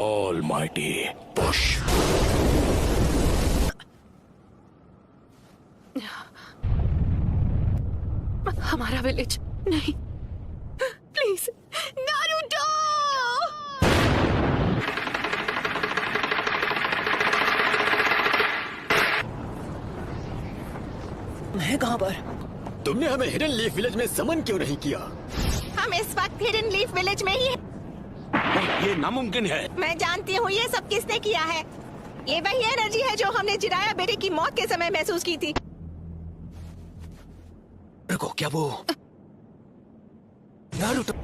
Almighty push. हमारा village नहीं, please Naruto. मैं कहाँ पर? तुमने हमें हिडन लीफ विलेज में समन क्यों नहीं किया? हम इस वक्त हिडन लीफ विलेज में ही हैं। ये नामुमकिन है। मैं जानती हूँ ये सब किसने किया है। ये वही एनर्जी है जो हमने जिराया बेटे की मौत के समय महसूस की थी। रुको, क्या वो नारुतो?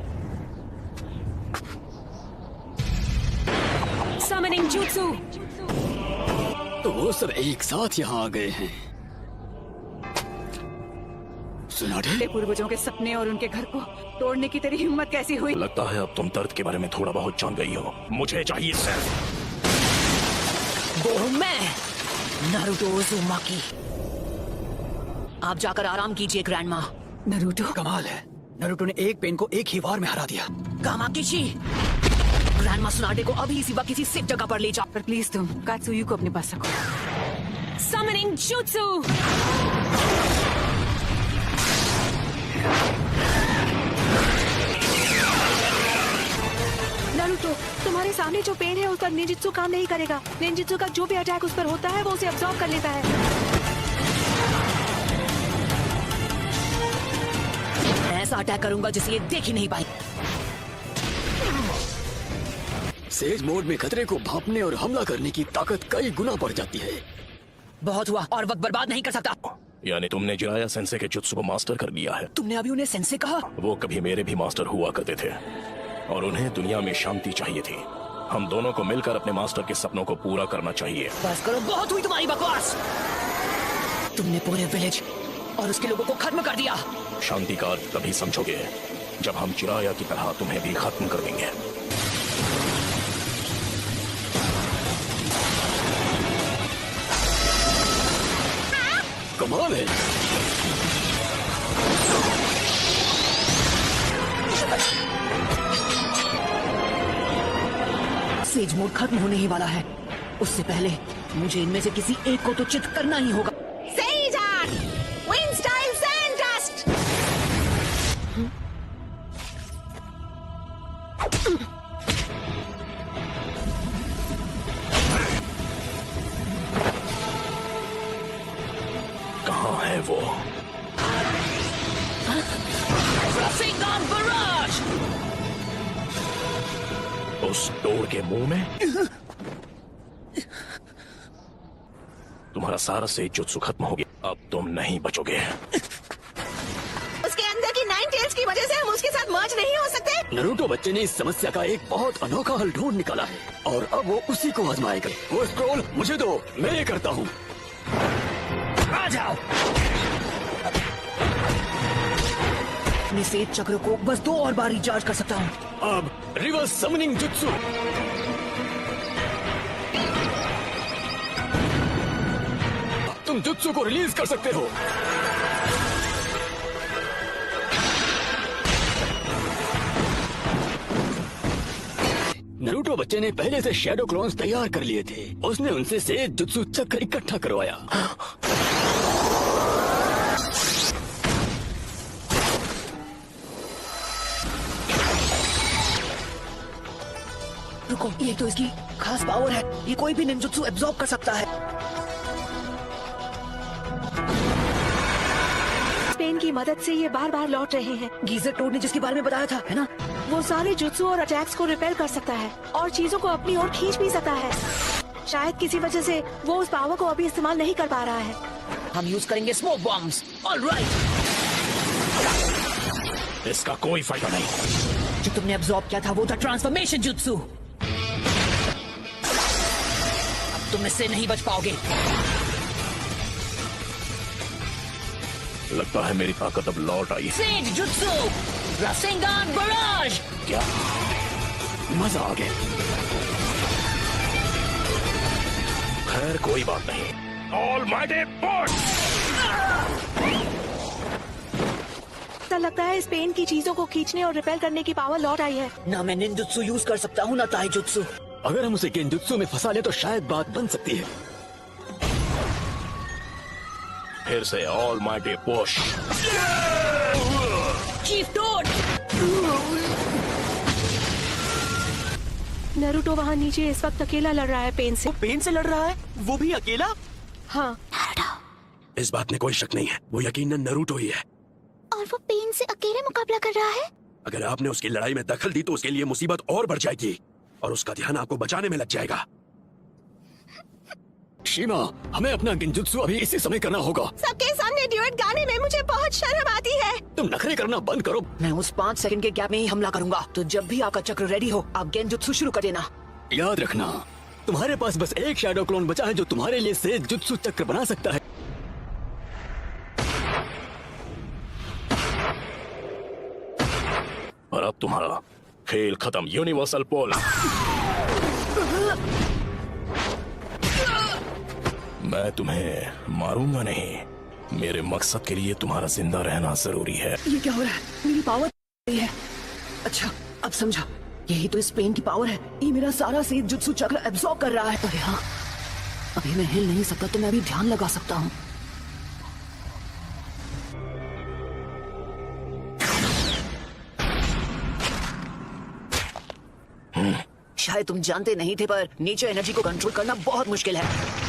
Summoning jutsu. तो वो सब एक साथ यहाँ आ गए हैं। सुनाडे? पूर्वजों के सपने और उनके घर को तोड़ने की तेरी हिम्मत कैसी हुई? लगता है अब तुम दर्द के बारे में थोड़ा बहुत जान गई हो। मुझे चाहिए सिर्फ वो हूँ मैं, नारुतो उज़ुमाकी। आप जाकर आराम कीजिए ग्रैंडमा। नारुतो, कमाल है, नारुतो ने एक पेन को एक ही वार में हरा दिया। कामाकिची, ग्रैंडमा सुनाडे को अभी इसी वक्त किसी सेफ जगह पर ले जाओ। पर प्लीज तुम कात्सुयु को अपने पास रखो। Summoning jutsu. नारुतो, तुम्हारे सामने जो पेड़ है उस पर निंजुत्सु काम नहीं करेगा। निंजुत्सु का जो भी अटैक उस पर होता है वो उसे अब्सॉर्ब कर लेता है। ऐसा अटैक करूंगा जिसे ये देख ही नहीं पाई। सेज मोड में खतरे को भांपने और हमला करने की ताकत कई गुना बढ़ जाती है। बहुत हुआ, और वक्त बर्बाद नहीं कर सकता। यानी तुमने जिराया सेंसे के जुत्सु को मास्टर कर लिया है। तुमने अभी उन्हें सेंसे कहा? वो कभी मेरे भी मास्टर हुआ करते थे और उन्हें दुनिया में शांति चाहिए थी। हम दोनों को मिलकर अपने मास्टर के सपनों को पूरा करना चाहिए। बस करो, बहुत हुई तुम्हारी बकवास। तुमने पूरे विलेज और उसके लोगों को खत्म कर दिया। शांति का अर्थ तभी समझोगे जब हम चिराया की तरह तुम्हें भी खत्म कर देंगे। कमाल है। सेज मोड खत्म होने ही वाला है। उससे पहले मुझे इनमें से किसी एक को तो चित करना ही होगा। सेइजान, विंड स्टाइल सैंड डस्ट। कहाँ है वो? Rasengan Barrage! उस डोर के मुंह में? तुम्हारा सारा से जुत्सु खत्म हो गया। अब तुम नहीं बचोगे। उसके अंदर की 9 टेल्स की वजह से हम उसके साथ मर्ज नहीं हो सकते। नारुतो बच्चे ने इस समस्या का एक बहुत अनोखा हल ढूंढ निकाला है और अब वो उसी को आजमाएगा। वो स्क्रॉल मुझे दो, मैं ये करता हूँ। आ जाओ। अपने सेज चक्र को बस 2 और बार रिचार्ज कर सकता हूँ। अब रिवर्स समनिंग जुत्सु। तुम जुत्सु को रिलीज कर सकते हो। नारुतो बच्चे ने पहले से शैडो क्लोन्स तैयार कर लिए थे। उसने उनसे सेज जुत्सु चक्र इकट्ठा करवाया। रुको, ये तो इसकी खास पावर है। ये कोई भी निंजुत्सु एब्जॉर्ब कर सकता है। स्पेन की मदद से ये बार बार लौट रहे हैं। गीजर टोड ने जिसके बारे में बताया था, है ना? वो सारे जुत्सु और अटैक्स को रिपेयर कर सकता है और चीजों को अपनी ओर खींच भी सकता है। शायद किसी वजह से वो उस पावर को अभी इस्तेमाल नहीं कर पा रहा है। हम यूज करेंगे स्मोक बॉम्ब्स। ऑलराइट। इसका कोई फायदा नहीं। जो तुमने एब्जॉर्ब किया था वो था ट्रांसफॉर्मेशन जुत्सु। अब तुम इससे नहीं बच पाओगे। लगता है मेरी ताकत अब लौट आई। Sage jutsu, Rasengan barrage. क्या मजा आ गया। खैर कोई बात नहीं। Almighty push. ऐसा लगता है स्पेन की चीजों को खींचने और रिपेयर करने की पावर लौट आई है। ना मैं निंजुत्सु यूज कर सकता हूँ ना ताईजुत्सु। अगर हम उसे गेंजुत्सु में फंसा ले तो शायद बात बन सकती है। फिर से all mighty push. Chief dot. Naruto वहाँ नीचे इस वक्त अकेला लड़ रहा है पेन से। पेन से लड़ रहा है, वो भी अकेला। हाँ, इस बात में कोई शक नहीं है, वो यकीनन नरूटो ही है। और वो पेन से अकेले मुकाबला कर रहा है। अगर आपने उसकी लड़ाई में दखल दी तो उसके लिए मुसीबत और बढ़ जाएगी और उसका ध्यान आपको बचाने में लग जाएगा। शीमा, हमें अपना गेंजुत्सु अभी इसी समय करना होगा। सबके सामने ड्यूएट गाने में मुझे बहुत शर्म आती है। तुम नखरे करना बंद करो। मैं उस 5 सेकंड के गैप में ही हमला करूंगा, तो जब भी आपका चक्र रेडी हो आप गेंजुत्सु शुरू कर देना। याद रखना, तुम्हारे पास बस एक शैडो क्लोन बचा है जो तुम्हारे लिए से जुत्सु चक्र बना सकता है। और अब तुम्हारा खेल खत्म। यूनिवर्सल पोल। मैं तुम्हें मारूंगा नहीं। मेरे मकसद के लिए तुम्हारा जिंदा रहना जरूरी है। ये क्या हो रहा है? मेरी पावर है। अच्छा, अब समझा। यही तो इस पेन की पावर है। ये मेरा सारा सेज जुत्सु चक्र एब्सॉर्ब कर रहा है। अरे हाँ, अभी मैं हिल नहीं सकता तो मैं अभी ध्यान लगा सकता हूँ। शायद तुम जानते नहीं थे, पर नेचर एनर्जी को कंट्रोल करना बहुत मुश्किल है।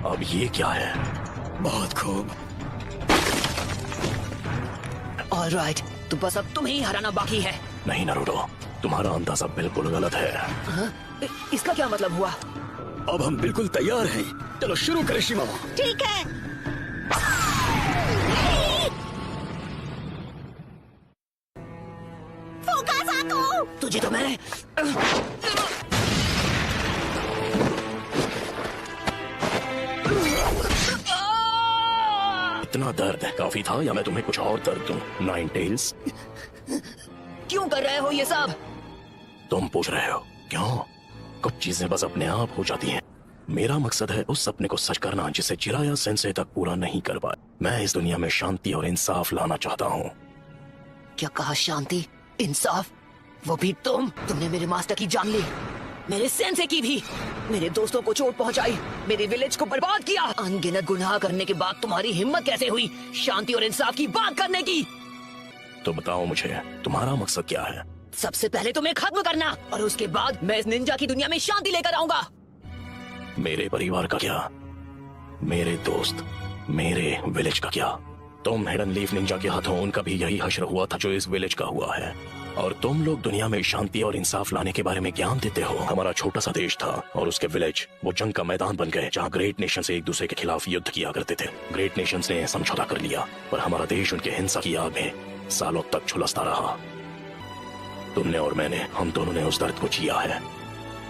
अब ये क्या है? बहुत खूब। ऑलराइट, तो बस अब तुम्हें ही हराना बाकी है। नहीं नरूटो, तुम्हारा अंदाजा बिल्कुल गलत है। हाँ? इसका क्या मतलब हुआ? अब हम बिल्कुल तैयार हैं। चलो शुरू करें शीमा। ठीक है। फुकासाको! तुझे तो मैं इतना दर्द काफी था या मैं तुम्हें कुछ और दर्द दूं? नाइन टेल्स, क्यों कर रहे हो ये सब? तुम पूछ रहे हो क्यों? कुछ चीजें बस अपने आप हो जाती हैं। मेरा मकसद है उस सपने को सच करना जिसे जिराया सेंसे तक पूरा नहीं कर पाया। मैं इस दुनिया में शांति और इंसाफ लाना चाहता हूँ। क्या कहा? शांति, इंसाफ? वो भी तुमने मेरे मास्टर की जान ली, मेरे सेंसे की भी, मेरे दोस्तों को चोट पहुंचाई, मेरे विलेज को बर्बाद किया। अनगिनत गुनाह करने के बाद तुम्हारी हिम्मत कैसे हुई शांति और इंसाफ की बात करने की? तो बताओ मुझे, तुम्हारा मकसद क्या है? सबसे पहले तुम्हें खत्म करना, और उसके बाद मैं इस निंजा की दुनिया में शांति लेकर आऊंगा। मेरे परिवार का क्या? मेरे दोस्त, मेरे विलेज का क्या? तुम हिडन लीफ निंजा के हाथों उनका भी यही हश्र हुआ था जो इस विलेज का हुआ है। और तुम लोग दुनिया में शांति और इंसाफ लाने के बारे में ज्ञान देते हो। हमारा छोटा सा देश था और उसके विलेज वो जंग का मैदान बन गए जहाँ ग्रेट नेशंस एक दूसरे के खिलाफ युद्ध किया करते थे। ग्रेट नेशंस ने समझौता कर लिया, पर हमारा देश उनके हिंसा की आग में सालों तक झुलसता रहा। तुमने और मैंने, हम दोनों ने उस दर्द को जिया है।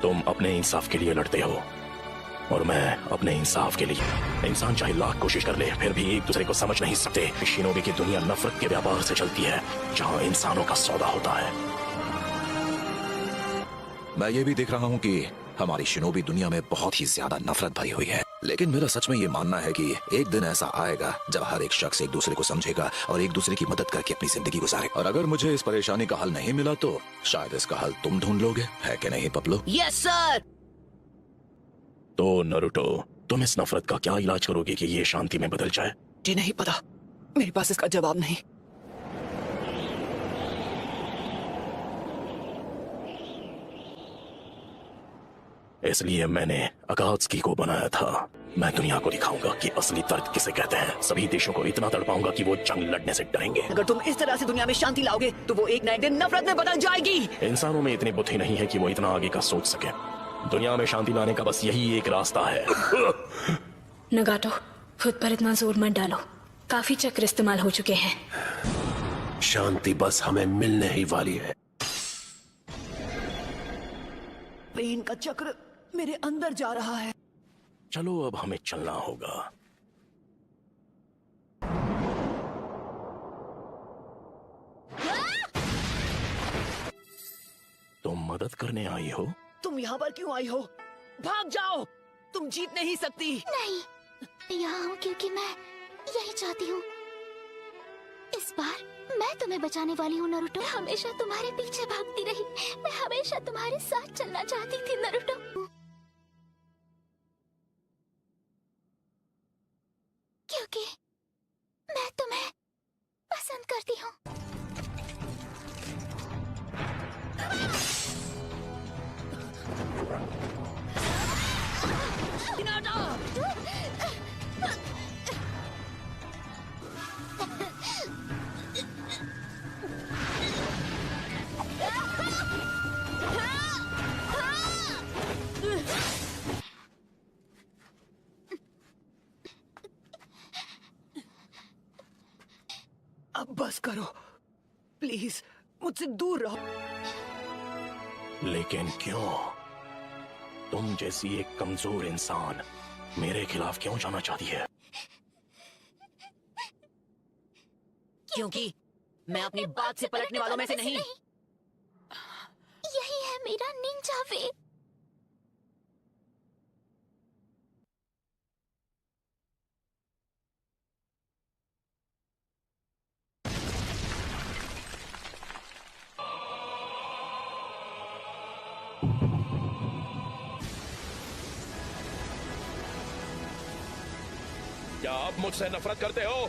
तुम अपने इंसाफ के लिए लड़ते हो और मैं अपने इंसाफ के लिए। इंसान चाहे लाख कोशिश कर ले फिर भी एक दूसरे को समझ नहीं सकते। शिनोबी की दुनिया नफरत के व्यापार से चलती है जहां इंसानों का सौदा होता है। मैं ये भी देख रहा हूँ कि हमारी शिनोबी दुनिया में बहुत ही ज्यादा नफरत भरी हुई है, लेकिन मेरा सच में ये मानना है कि एक दिन ऐसा आएगा जब हर एक शख्स एक दूसरे को समझेगा और एक दूसरे की मदद करके अपनी जिंदगी गुजारे। और अगर मुझे इस परेशानी का हल नहीं मिला तो शायद इसका हल तुम ढूंढ लोगे, है कि नहीं पपलो? Yes sir. तो नरूटो, तुम इस नफरत का क्या इलाज करोगे कि ये शांति में बदल जाए? जी नहीं पता, मेरे पास इसका जवाब नहीं। इसलिए मैंने अकात्सुकी को बनाया था। मैं दुनिया को दिखाऊंगा कि असली दर्द किसे कहते हैं। सभी देशों को इतना तड़पाऊंगा कि वो जंग लड़ने से डरेंगे। अगर तुम इस तरह से दुनिया में शांति लाओगे तो वो एक ना एक दिन नफरत में बदल जाएगी। इंसानों में इतनी बुद्धि नहीं है कि वो इतना आगे का सोच सके। दुनिया में शांति लाने का बस यही एक रास्ता है। नगाटो, खुद पर इतना जोर मत डालो। काफी चक्र इस्तेमाल हो चुके हैं। शांति बस हमें मिलने ही वाली है। पेन का चक्र मेरे अंदर जा रहा है। चलो अब हमें चलना होगा। तुम मदद करने आई हो? तुम यहाँ पर क्यों आई हो? भाग जाओ, तुम जीत नहीं सकती। नहीं, यहाँ हूँ क्योंकि मैं यही चाहती हूँ। इस बार मैं तुम्हें बचाने वाली हूँ नारुतो। मैं हमेशा तुम्हारे पीछे भागती रही। मैं हमेशा तुम्हारे साथ चलना चाहती थी नारुतो। क्योंकि मैं तुम्हें पसंद करती हूँ। अब बस करो प्लीज, मुझसे दूर रहो। लेकिन क्यों? तुम जैसी एक कमजोर इंसान मेरे खिलाफ क्यों जाना चाहती है? क्योंकि मैं अपनी बात से पलटने वालों में से नहीं। यही है मेरा निंजा वे। क्या आप मुझसे नफरत करते हो?